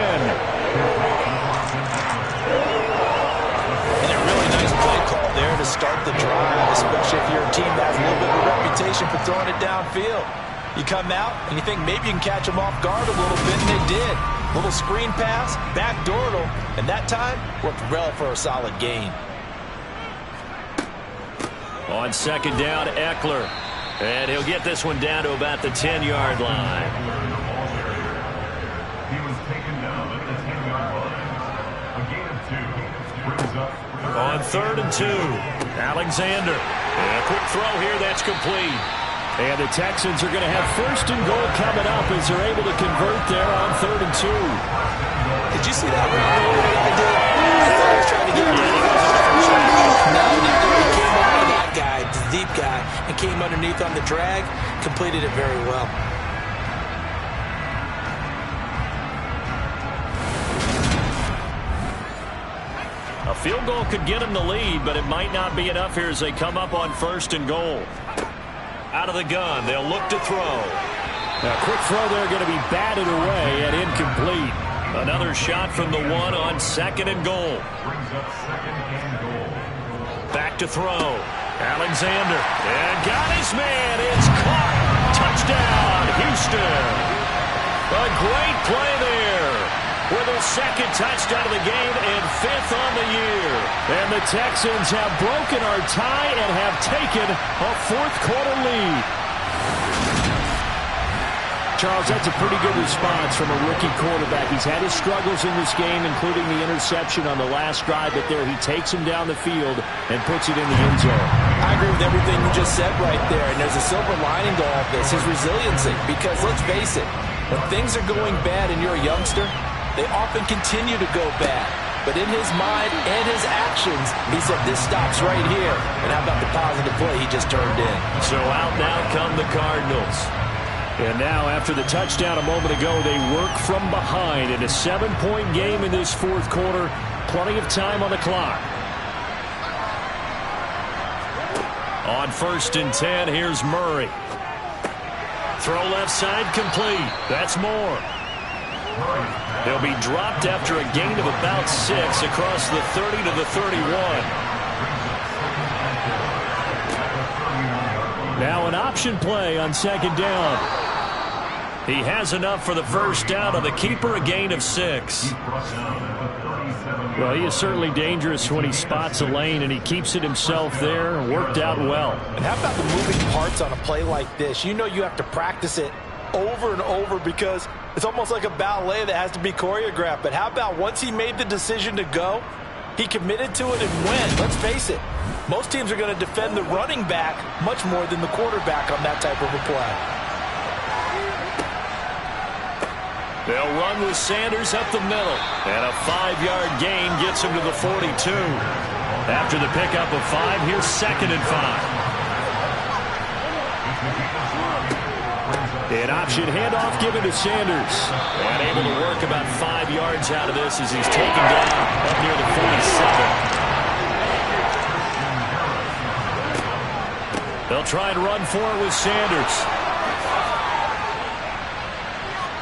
And a really nice play call there to start the drive, especially if you're a team that has a little bit of a reputation for throwing it downfield. You come out and you think maybe you can catch them off guard a little bit, and they did. Little screen pass, backdoored them, and that time worked well for a solid gain. On 2nd down, Eckler. And he'll get this one down to about the 10-yard line. He was taken down at the 10-yard line. A gain of 2 brings up. On 3rd and 2, Alexander. And a quick throw here, that's complete. And the Texans are going to have 1st and goal coming up as they're able to convert there on 3rd and 2. Did you see that route I did? I thought I was trying to get him. No, he came over that guy, the deep guy, and came underneath on the drag, completed it very well. A field goal could get him the lead, but it might not be enough here as they come up on 1st and goal. Out of the gun, they'll look to throw. A quick throw there going to be batted away and incomplete. Another shot from the 1 on 2nd and goal. Brings up 2nd and goal. Back to throw. Alexander. And got his man. It's caught. Touchdown, Houston. A great play there. with their second touchdown of the game and 5th on the year. And the Texans have broken our tie and have taken a fourth-quarter lead. Charles, that's a pretty good response from a rookie quarterback. He's had his struggles in this game, including the interception on the last drive, but there he takes him down the field and puts it in the end zone. I agree with everything you just said right there, and there's a silver lining to all this, his resiliency. Because let's face it, when things are going bad and you're a youngster, they often continue to go bad. But in his mind and his actions, he said, this stops right here. And how about the positive play he just turned in? So out now come the Cardinals. And now, after the touchdown a moment ago, they work from behind in a 7-point game in this fourth quarter. Plenty of time on the clock. On 1st and 10, here's Murray. Throw left side complete. That's Moore. He'll be dropped after a gain of about 6 across the 30 to the 31. Now an option play on 2nd down. He has enough for the first down on the keeper, a gain of 6. Well, he is certainly dangerous when he spots a lane, and he keeps it himself there. Worked out well. And how about the moving parts on a play like this? You know you have to practice it over and over because it's almost like a ballet that has to be choreographed. But how about once he made the decision to go, he committed to it and went. Let's face it, most teams are going to defend the running back much more than the quarterback on that type of a play. They'll run with Sanders up the middle. And a 5-yard gain gets him to the 42. After the pickup of 5, here's 2nd and 5. An option handoff given to Sanders. And able to work about 5 yards out of this as he's taken down up near the 47. They'll try and run for it with Sanders.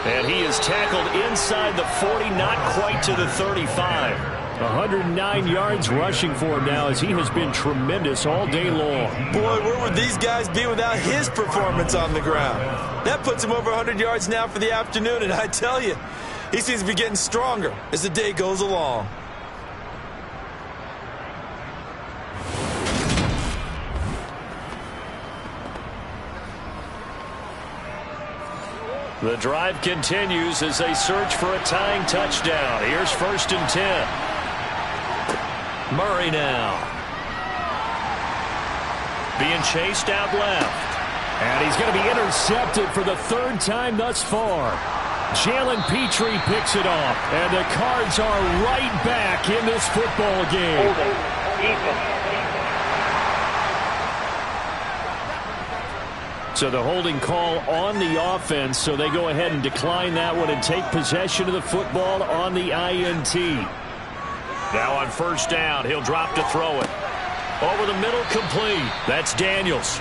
And he is tackled inside the 40, not quite to the 35. 109 yards rushing for him now as he has been tremendous all day long. Boy, where would these guys be without his performance on the ground? That puts him over 100 yards now for the afternoon, and I tell you, he seems to be getting stronger as the day goes along. The drive continues as they search for a tying touchdown. Here's 1st and 10. Murray now. Being chased out left. And he's going to be intercepted for the 3rd time thus far. Jalen Petrie picks it off. And the Cards are right back in this football game. So the holding call on the offense, so they go ahead and decline that one and take possession of the football on the INT. Now on 1st down, he'll drop to throw it. Over the middle, complete. That's Daniels.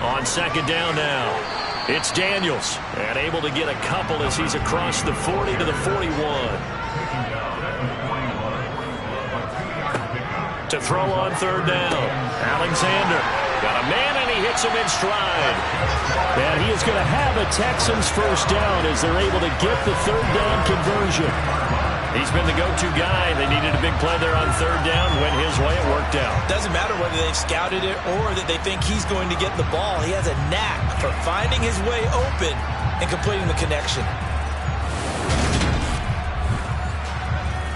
On 2nd down now, it's Daniels. And able to get a couple as he's across the 40 to the 41. To throw on 3rd down. Alexander got a man and he hits him in stride. And he is going to have a Texans first down as they're able to get the 3rd down conversion. He's been the go-to guy. They needed a big play there on 3rd down. Went his way. It worked out. Doesn't matter whether they've scouted it or that they think he's going to get the ball. He has a knack for finding his way open and completing the connection.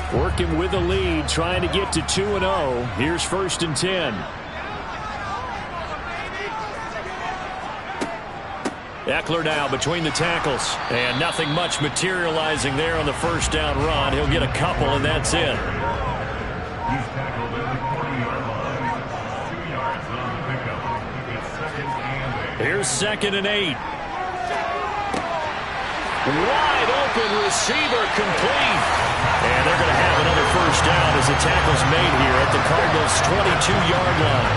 Working with the lead, trying to get to 2-0. Here's 1st and 10. Eckler now between the tackles. And nothing much materializing there on the 1st down run. He'll get a couple, and that's it. He's tackled at the 40-yard line. 2 yards on the pickup. It's 2nd and 8. Here's 2nd and 8. Wide open receiver complete. And they're going to have another 1st down as the tackle's made here at the Cardinals' 22-yard line.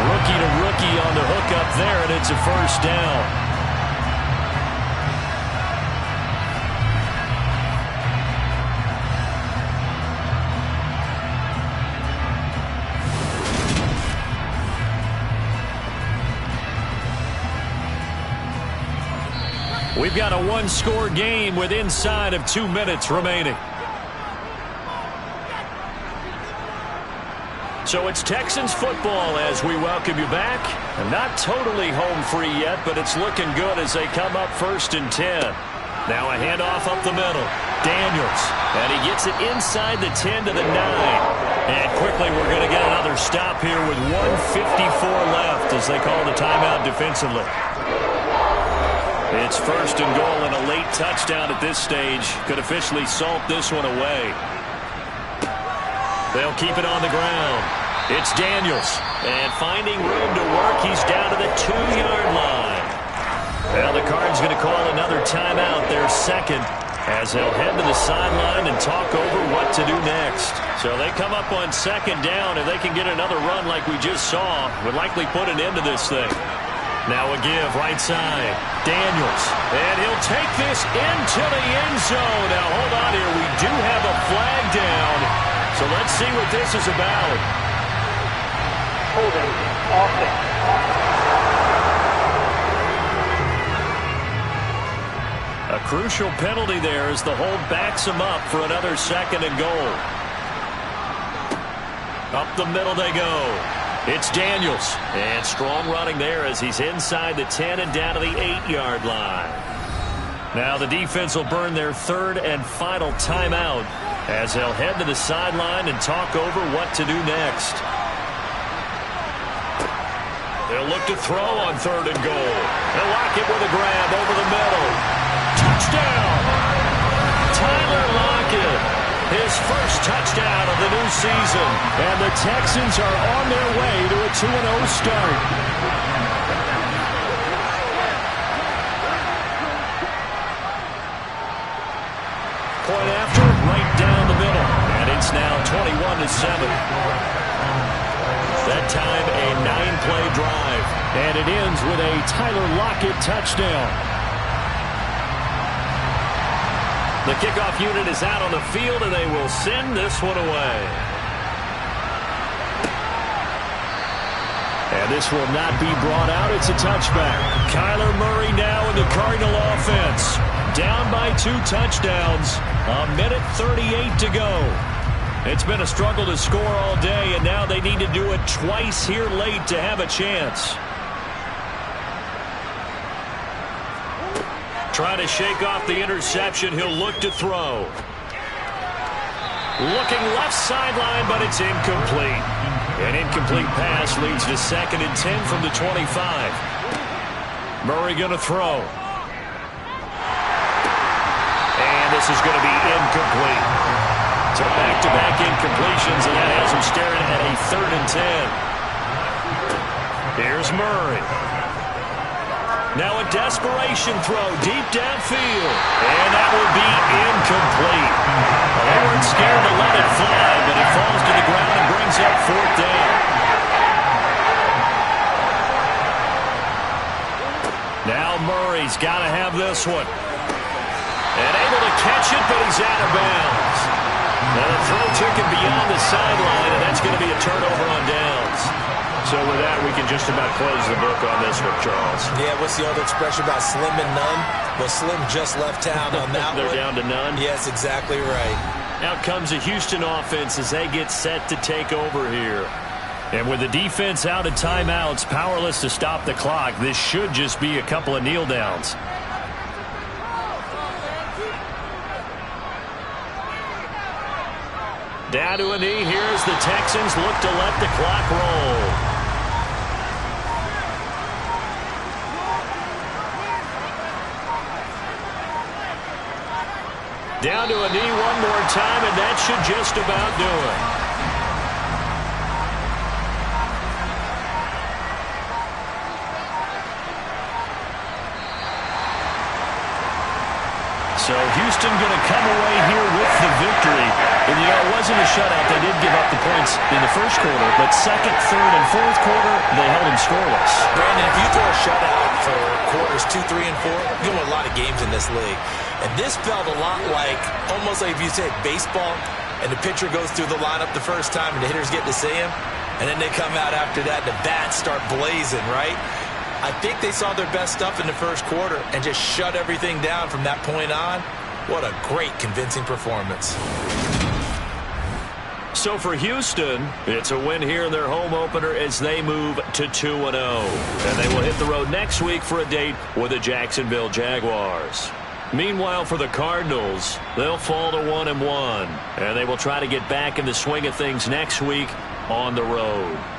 Rookie to rookie on the hook up there, and it's a 1st down. We've got a one-score game with inside of 2 minutes remaining. So it's Texans football as we welcome you back. Not totally home free yet, but it's looking good as they come up 1st and 10. Now a handoff up the middle. Daniels. And he gets it inside the 10 to the 9. And quickly we're going to get another stop here with 1:54 left as they call the timeout defensively. It's 1st and goal and a late touchdown at this stage. Could officially salt this one away. They'll keep it on the ground. It's Daniels. And finding room to work, he's down to the 2-yard line. Well, the Cards going to call another timeout, their second, as they'll head to the sideline and talk over what to do next. So they come up on 2nd down. If they can get another run like we just saw, would likely put an end to this thing. Now a give, right side. Daniels. And he'll take this into the end zone. Now hold on here. We do have a flag down. So let's see what this is about. Holding offense. A crucial penalty there as the hold backs him up for another 2nd and goal. Up the middle they go. It's Daniels. And strong running there as he's inside the 10 and down to the 8-yard line. Now the defense will burn their 3rd and final timeout as they'll head to the sideline and talk over what to do next. They'll look to throw on 3rd and goal. They'll lock it with a grab over the middle. Touchdown! Tyler Lockett, his first touchdown of the new season. And the Texans are on their way to a 2-0 start. Point after, right down the middle. And it's now 21-7. That time a 9-play drive. And it ends with a Tyler Lockett touchdown. The kickoff unit is out on the field, and they will send this one away. And this will not be brought out. It's a touchback. Kyler Murray now in the Cardinal offense. Down by 2 touchdowns. 1:38 to go. It's been a struggle to score all day, and now they need to do it twice here late to have a chance. Trying to shake off the interception. He'll look to throw. Looking left sideline, but it's incomplete. An incomplete pass leads to 2nd and 10 from the 25. Murray going to throw. And this is going to be incomplete. So back-to-back incompletions, and that has him staring at a 3rd and 10. Here's Murray. Now a desperation throw deep downfield. And that will be incomplete. Well, they weren't scared to let it fly, but it falls to the ground and brings up 4th down. Now Murray's got to have this one. And able to catch it, but he's out of bounds. Now the throw took him beyond the sideline, and that's going to be a turnover on downs. So with that, we can just about close the book on this one, Charles. Yeah, what's the old expression about slim and none? Well, Slim just left town on that They're one. down to none? Yes, exactly right. Out comes the Houston offense as they get set to take over here. And with the defense out of timeouts, powerless to stop the clock, this should just be a couple of kneel downs. Down to a knee here as the Texans look to let the clock roll. Down to a knee one more time, and that should just about do it. So Houston going to come away here with the victory. And, you know, it wasn't a shutout. They did give up the points in the first quarter, but second, third, and fourth quarter, they held them scoreless. Brandon, if you throw a shutout for quarters 2, 3, and 4, you win a lot of games in this league. And this felt a lot like, almost like if you said baseball, and the pitcher goes through the lineup the first time, and the hitters get to see him, and then they come out after that, the bats start blazing, right? I think they saw their best stuff in the first quarter and just shut everything down from that point on. What a great, convincing performance. So for Houston, it's a win here in their home opener as they move to 2-0. And they will hit the road next week for a date with the Jacksonville Jaguars. Meanwhile, for the Cardinals, they'll fall to 1-1. And they will try to get back in the swing of things next week on the road.